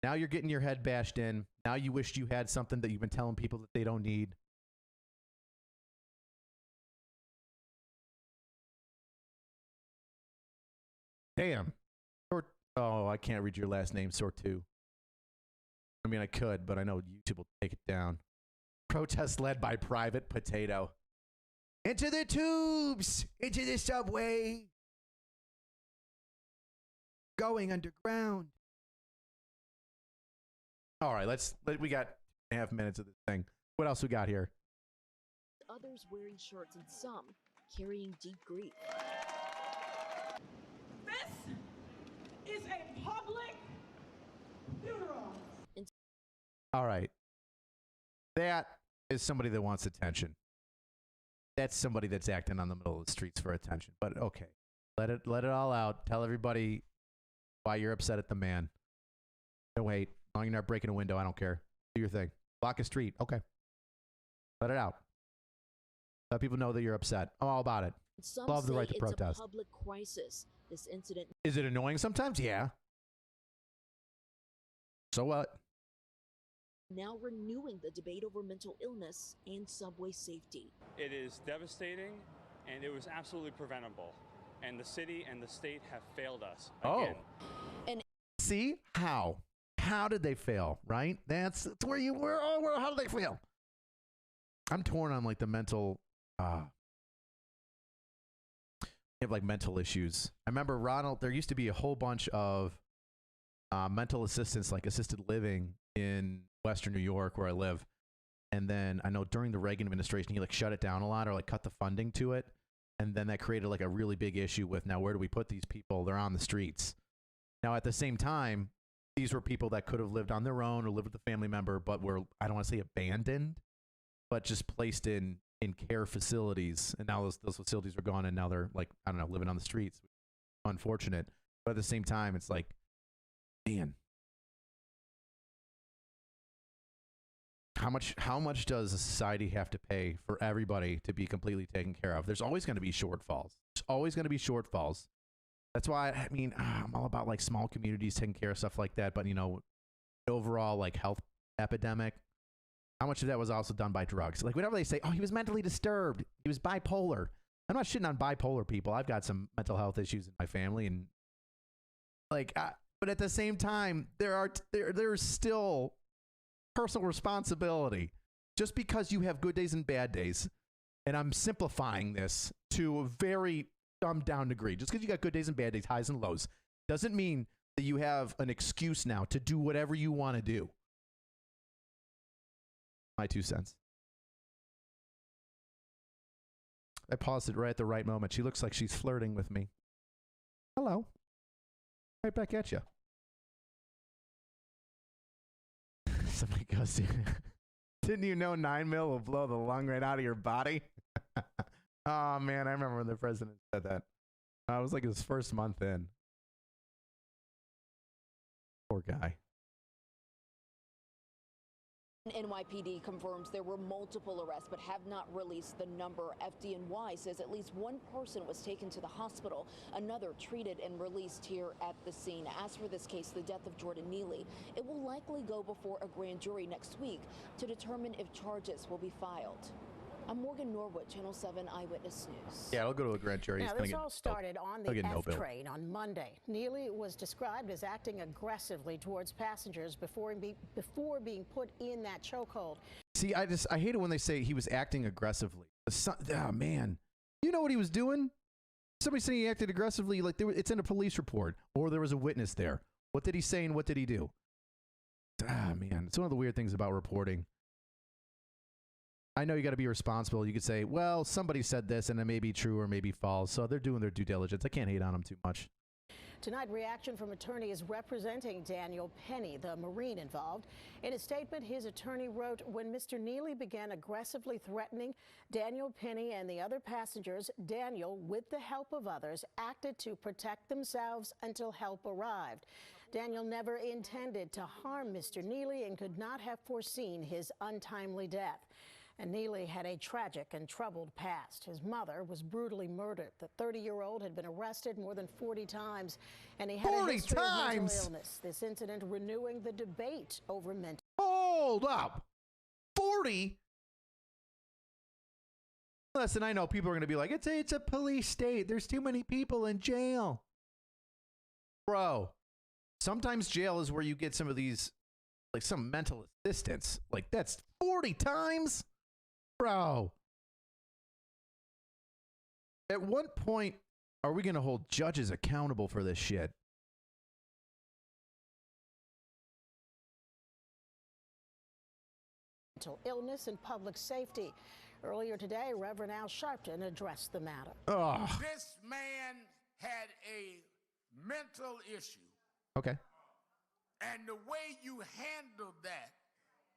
Now you're getting your head bashed in. Now you wished you had something that you've been telling people that they don't need. Damn. Oh, I can't read your last name, Sortu. I mean, I could, but I know YouTube will take it down. Protest led by Private Potato. Into the tubes! Into the subway! Going underground. All right, we got 2.5 minutes of this thing. What else we got here? Others wearing shirts and some carrying deep grief. This is a public funeral. All right. That is somebody that wants attention. That's somebody that's acting on the middle of the streets for attention. But okay, let it all out. Tell everybody why you're upset at the man. No, wait. As long as you're not breaking a window, I don't care. Do your thing. Block a street. Okay. Let it out. Let people know that you're upset. I'm all about it. Some Love the say right to protest. It's a public crisis. This incident. Is it annoying sometimes? Yeah. So what? Now renewing the debate over mental illness and subway safety. It is devastating, and it was absolutely preventable. And the city and the state have failed us again. And see how? How did they fail? Right? That's where you were. Oh, how did they fail? I'm torn on like the mental. You have like mental issues. I remember Ronald. There used to be a whole bunch of mental assistance, like assisted living in Western New York, where I live. And then I know during the Reagan administration, he like shut it down a lot or like cut the funding to it. And then that created like a really big issue with now where do we put these people? They're on the streets. Now at the same time, these were people that could have lived on their own or lived with a family member, but were, I don't want to say abandoned, but just placed in care facilities. And now those facilities are gone, and now they're like, I don't know, living on the streets. Unfortunate. But at the same time, it's like, man, how much does a society have to pay for everybody to be completely taken care of? There's always going to be shortfalls. There's always going to be shortfalls. That's why, I mean, I'm all about like small communities taking care of stuff like that. But, overall like health epidemic, how much of that was also done by drugs? Like whenever they say, oh, he was mentally disturbed, he was bipolar. I'm not shitting on bipolar people. I've got some mental health issues in my family, and like, but at the same time, there's still personal responsibility. Just because you have good days and bad days, and I'm simplifying this to a very dumbed down degree. Just because you got good days and bad days, highs and lows, doesn't mean that you have an excuse now to do whatever you want to do. My 2 cents. I paused it right at the right moment. She looks like she's flirting with me. Hello. Right back at you. Somebody goes, didn't you know 9 mil will blow the lung right out of your body? Oh, man, I remember when the president said that. It was like his first month in. Poor guy. NYPD confirms there were multiple arrests but have not released the number. FDNY says at least one person was taken to the hospital, another treated and released here at the scene. As for this case, the death of Jordan Neely, it will likely go before a grand jury next week to determine if charges will be filed. I'm Morgan Norwood, Channel 7 Eyewitness News. Yeah, I'll go to a grand jury. Now, this all started on the F train on Monday. Neely was described as acting aggressively towards passengers before being put in that chokehold. See, I hate it when they say he was acting aggressively. Oh, man. You know what he was doing? Somebody saying he acted aggressively, like it's in a police report, or there was a witness there. What did he say and what did he do? Ah, man. It's one of the weird things about reporting. I know you got to be responsible. You could say, well, somebody said this and it may be true or may be false. So they're doing their due diligence. I can't hate on them too much. Tonight, reaction from attorneys representing Daniel Penny, the Marine involved. In a statement, his attorney wrote, when Mr. Neely began aggressively threatening Daniel Penny and the other passengers, Daniel, with the help of others, acted to protect themselves until help arrived. Daniel never intended to harm Mr. Neely and could not have foreseen his untimely death. And Neely had a tragic and troubled past. His mother was brutally murdered. The 30-year-old had been arrested more than 40 times, and he had a history of mental illness. This incident renewing the debate over mental. Hold up. 40? Listen, I know people are going to be like, it's a police state. There's too many people in jail. Bro, sometimes jail is where you get some of these, like some mental assistance. Like that's 40 times? Bro, at what point are we going to hold judges accountable for this shit? Mental illness and public safety. Earlier today, Reverend Al Sharpton addressed the matter. Oh. This man had a mental issue. Okay. And the way you handle that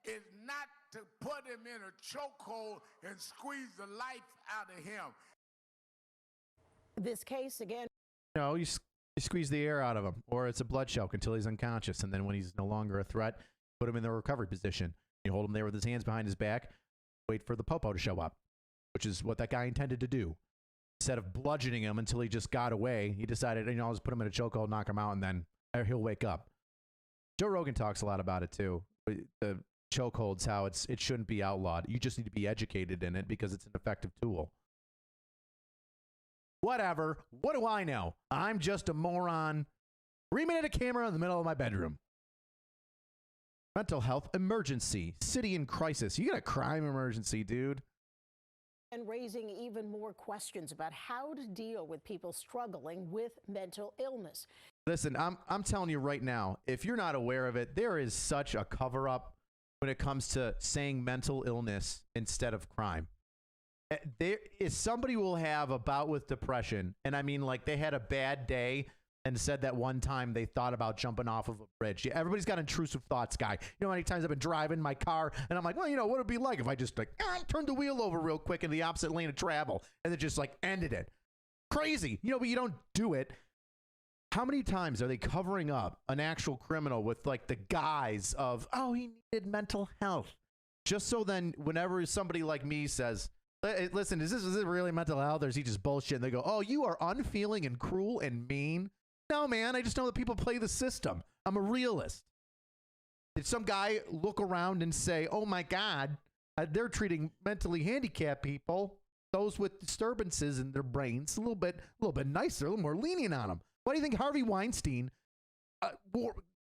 is not to put him in a chokehold and squeeze the life out of him. This case again. No, you squeeze the air out of him, or it's a blood choke until he's unconscious, and then when he's no longer a threat, put him in the recovery position. You hold him there with his hands behind his back, wait for the popo to show up, which is what that guy intended to do. Instead of bludgeoning him until he just got away, he decided, I'll just put him in a chokehold, knock him out, and then he'll wake up. Joe Rogan talks a lot about it too. The chokeholds, how it shouldn't be outlawed. You just need to be educated in it because it's an effective tool. Whatever. What do I know? I'm just a moron. 3 minute camera in the middle of my bedroom. Mental health emergency. City in crisis. You got a crime emergency, dude. And raising even more questions about how to deal with people struggling with mental illness. Listen, I'm telling you right now, if you're not aware of it, there is such a cover-up when it comes to saying mental illness instead of crime. There is somebody will have a bout with depression, and I mean like they had a bad day and said that one time they thought about jumping off of a bridge. Yeah, everybody's got intrusive thoughts, guy. You know how many times I've been driving my car and I'm like, well, what would it be like if I just like turned the wheel over real quick in the opposite lane of travel and then just like ended it? Crazy, but you don't do it. How many times are they covering up an actual criminal with like the guise of, oh, he needed mental health? Just so then whenever somebody like me says, listen, is this really mental health or is he just bullshit? And they go, oh, you are unfeeling and cruel and mean. No, man, I just know that people play the system. I'm a realist. Did some guy look around and say, oh my God, they're treating mentally handicapped people, those with disturbances in their brains, a little bit nicer, a little more lenient on them? Why do you think Harvey Weinstein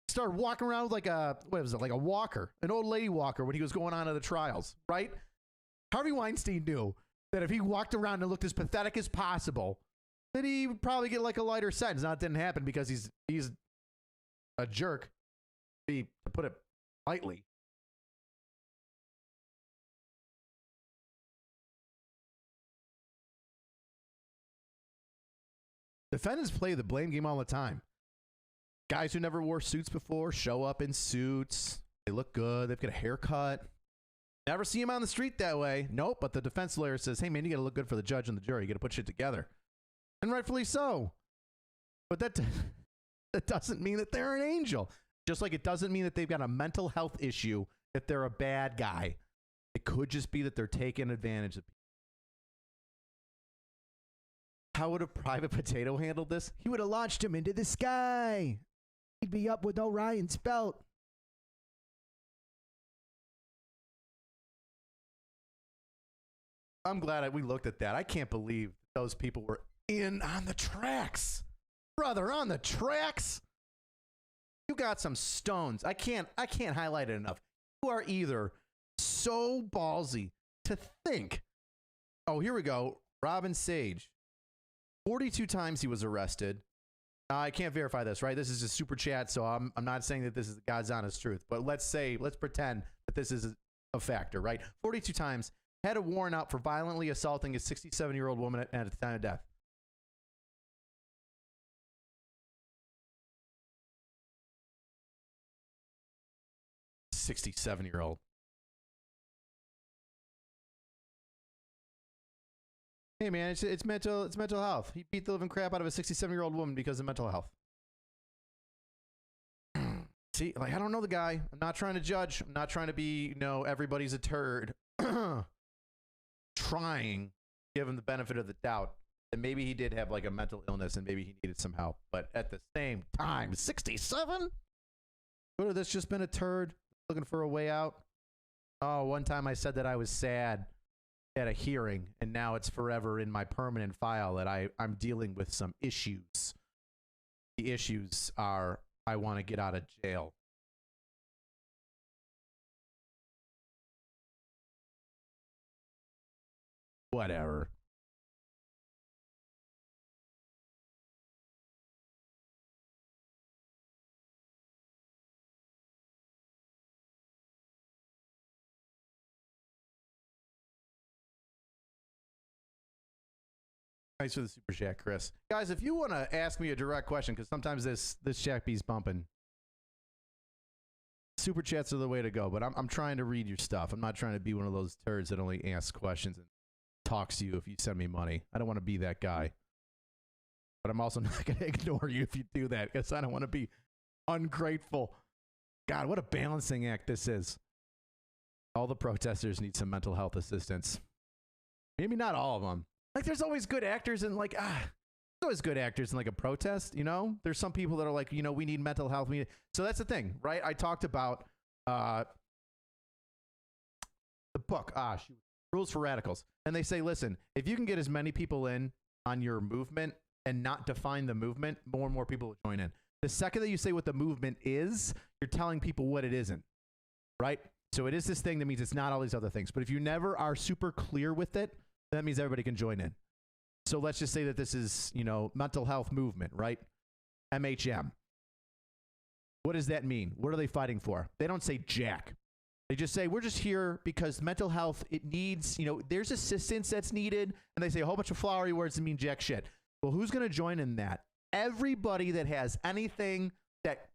started walking around with like a walker, an old lady walker when he was going on to the trials, right? Harvey Weinstein knew that if he walked around and looked as pathetic as possible, that he would probably get like a lighter sentence. Now, it didn't happen because he's a jerk, to put it lightly. Defendants play the blame game all the time. Guys who never wore suits before show up in suits. They look good. They've got a haircut. Never see him on the street that way. Nope. But the defense lawyer says, hey, man, you got to look good for the judge and the jury. You got to put shit together. And rightfully so. But that doesn't mean that they're an angel. Just like it doesn't mean that they've got a mental health issue if they're a bad guy. It could just be that they're taking advantage of people. How would a private potato handle this? He would have launched him into the sky. He'd be up with Orion's belt. I'm glad we looked at that. I can't believe those people were in on the tracks. Brother, on the tracks. You got some stones. I can't highlight it enough. You are either so ballsy to think. Oh, here we go. Robin Sage. 42 times he was arrested. I can't verify this, right? This is a super chat, so I'm not saying that this is God's honest truth. But let's pretend that this is a factor, right? 42 times. Had a warrant out for violently assaulting a 67-year-old woman at the time of death. "67-year-old. Hey man, it's mental health. He beat the living crap out of a 67-year-old woman because of mental health. See, like, I don't know the guy. I'm not trying to judge. I'm not trying to be, everybody's a turd. Trying to give him the benefit of the doubt that maybe he did have like a mental illness and maybe he needed some help. But at the same time, 67? Would have this just been a turd looking for a way out? Oh, one time I said that I was sad at a hearing, and now it's forever in my permanent file that I'm dealing with some issues. The issues are I want to get out of jail. Whatever. Thanks for the super chat, Chris. Guys, if you want to ask me a direct question, because sometimes this chat bee's bumping, super chats are the way to go. But I'm trying to read your stuff. I'm not trying to be one of those turds that only asks questions and talks to you if you send me money. I don't want to be that guy. But I'm also not going to ignore you if you do that, because I don't want to be ungrateful. God, what a balancing act this is. All the protesters need some mental health assistance. Maybe not all of them. Like, there's always good actors in there's always good actors in like a protest, There's some people that are like, we need mental health. So that's the thing, right? I talked about the book, Rules for Radicals. And they say, listen, if you can get as many people in on your movement and not define the movement, more and more people will join in. The second that you say what the movement is, you're telling people what it isn't, right? So it is this thing that means it's not all these other things. But if you never are super clear with it, that means everybody can join in. So let's just say that this is, mental health movement, right? MHM. What does that mean? What are they fighting for? They don't say jack. They just say, we're just here because mental health, it needs, there's assistance that's needed. And they say a whole bunch of flowery words that mean jack shit. Well, who's going to join in that? Everybody that has anything that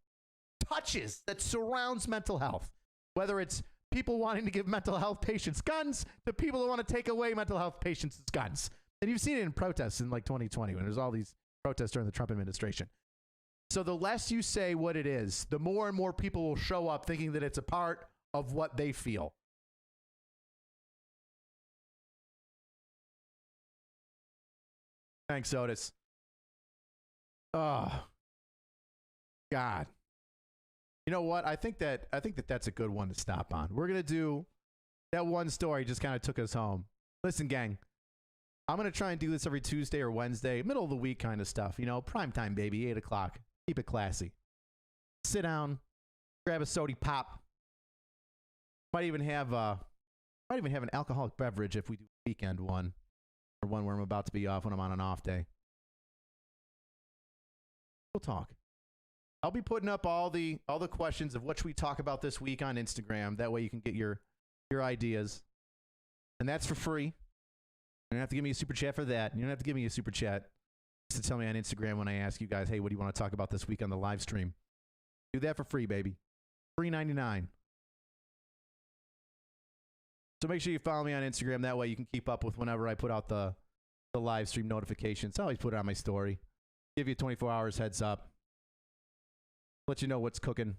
surrounds mental health, whether it's people wanting to give mental health patients guns to people who want to take away mental health patients' guns. And you've seen it in protests in like 2020 when there's all these protests during the Trump administration. So the less you say what it is, the more and more people will show up thinking that it's a part of what they feel. Thanks, Otis. Oh, God. You know what? I think that that's a good one to stop on. We're gonna do that one story. Just kind of took us home. Listen, gang, I'm gonna try and do this every Tuesday or Wednesday, middle of the week kind of stuff. You know, prime time, baby, 8 o'clock. Keep it classy. Sit down, grab a sody pop. Might even have an alcoholic beverage if we do a weekend one, or one where I'm about to be off when I'm on an off day. We'll talk. I'll be putting up all the questions of what should we talk about this week on Instagram. That way you can get your ideas. And that's for free. You don't have to give me a super chat for that. You don't have to give me a super chat just to tell me on Instagram when I ask you guys, hey, what do you want to talk about this week on the live stream? Do that for free, baby. $3.99. So make sure you follow me on Instagram. That way you can keep up with whenever I put out the live stream notifications. I always put it on my story. Give you 24 hours heads up. Let you know what's cooking.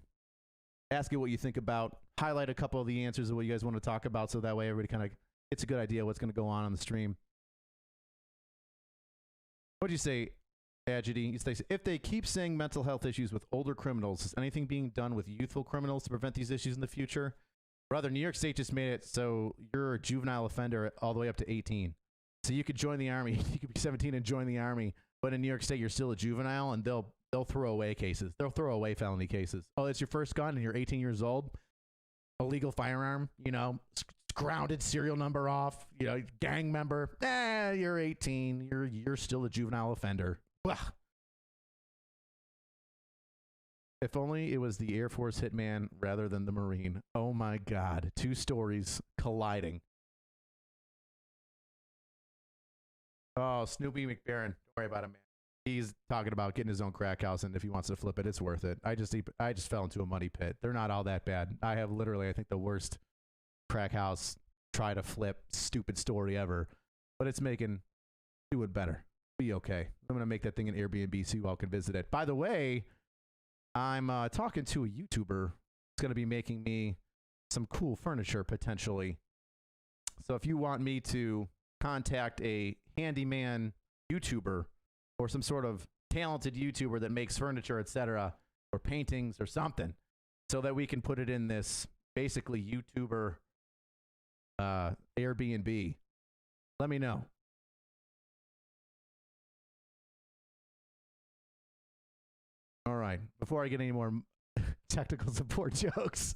Ask you what you think about. Highlight a couple of the answers of what you guys want to talk about so that way everybody kind of gets a good idea of what's going to go on the stream. What'd you say, Agity? You say, if they keep saying mental health issues with older criminals, is anything being done with youthful criminals to prevent these issues in the future? Brother, New York State just made it so you're a juvenile offender all the way up to 18. So you could join the army. You could be 17 and join the army. But in New York State, you're still a juvenile, and they'll throw away cases. They'll throw away felony cases. Oh, it's your first gun, and you're 18 years old. Illegal firearm, you know, grounded, serial number off, you know, gang member. You're 18. You're still a juvenile offender. Ugh. If only it was the Air Force hitman rather than the Marine. Oh my God. Two stories colliding. Oh, Snoopy McBaron. Don't worry about him, man. He's talking about getting his own crack house, and if he wants to flip it, it's worth it. I just fell into a money pit. They're not all that bad. I have literally, I think, the worst crack house try to flip stupid story ever, but it's do it better. Be okay. I'm gonna make that thing an Airbnb so you all can visit it. By the way, I'm talking to a YouTuber who's gonna be making me some cool furniture potentially. So if you want me to contact a handyman YouTuber or some sort of talented YouTuber that makes furniture, etc., or paintings or something, so that we can put it in this basically YouTuber Airbnb, let me know. All right, before I get any more technical support jokes,